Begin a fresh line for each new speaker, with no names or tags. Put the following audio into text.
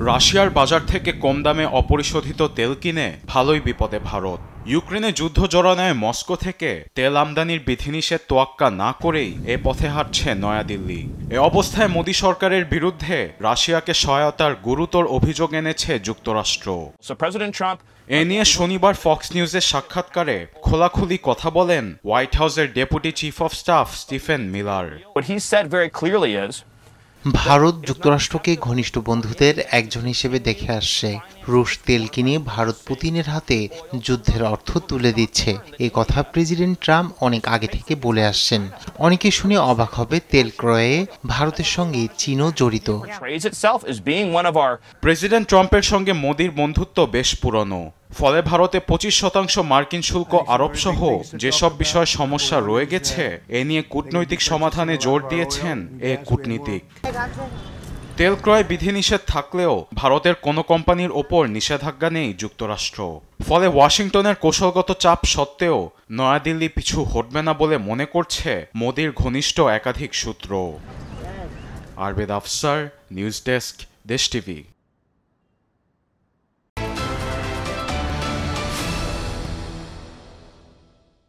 রাশিয়ার বাজার থেকে কম দামে অপরিশোধিত তেল কিনে ভালোই বিপদে ভারত। ইউক্রেনে যুদ্ধ জড়ানোয় মস্কো থেকে তেল আমদানির বিধিনিষেধ তোয়াক্কা না করেই এ পথে হাঁটছে নয়াদিল্লি। এ অবস্থায় মোদী সরকারের বিরুদ্ধে রাশিয়াকে সহায়তার গুরুতর অভিযোগ এনেছে যুক্তরাষ্ট্র। এ নিয়ে শনিবার ফক্স নিউজের সাক্ষাৎকারে খোলাখুলি কথা বলেন হোয়াইট হাউসের deputy chief of staff Stephen Miller.
Bharat যুক্তরাষ্ট্রকে ঘনিষ্ঠ বন্ধুদের একজন হিসেবে দেখে আসছে। রুশ তেল কিনে ভারত পুতিনের হাতে যুদ্ধের অর্থ তুলে দিচ্ছে, এই কথা প্রেসিডেন্ট ট্রাম্প অনেক আগে থেকে বলে আসছেন। অনেকে শুনে অবাক হবে, তেল ক্রয়ে ভারতের সঙ্গে চীনও জড়িত।
প্রেসিডেন্ট ট্রাম্পের সঙ্গে মোদির বন্ধুত্ব বেশ পুরনো, ফলে ভারতে 25% মার্কিন শুল্ক আরোপ সহ যেসব বিষয় সমস্যা রয়ে গেছে এ নিয়ে কূটনৈতিক সমাধানে জোর দিয়েছেন এ কূটনীতিক। তেল ক্রয় বিধিনিষেধ থাকলেও ভারতের কোনো কোম্পানির ওপর নিষেধাজ্ঞা নেই যুক্তরাষ্ট্র, ফলে ওয়াশিংটনের কৌশলগত চাপ সত্ত্বেও নয়াদিল্লি পিছু হটবে না বলে মনে করছে মোদির ঘনিষ্ঠ একাধিক সূত্র। আরবেদ আফসার, নিউজ ডেস্ক, দেশ টিভি।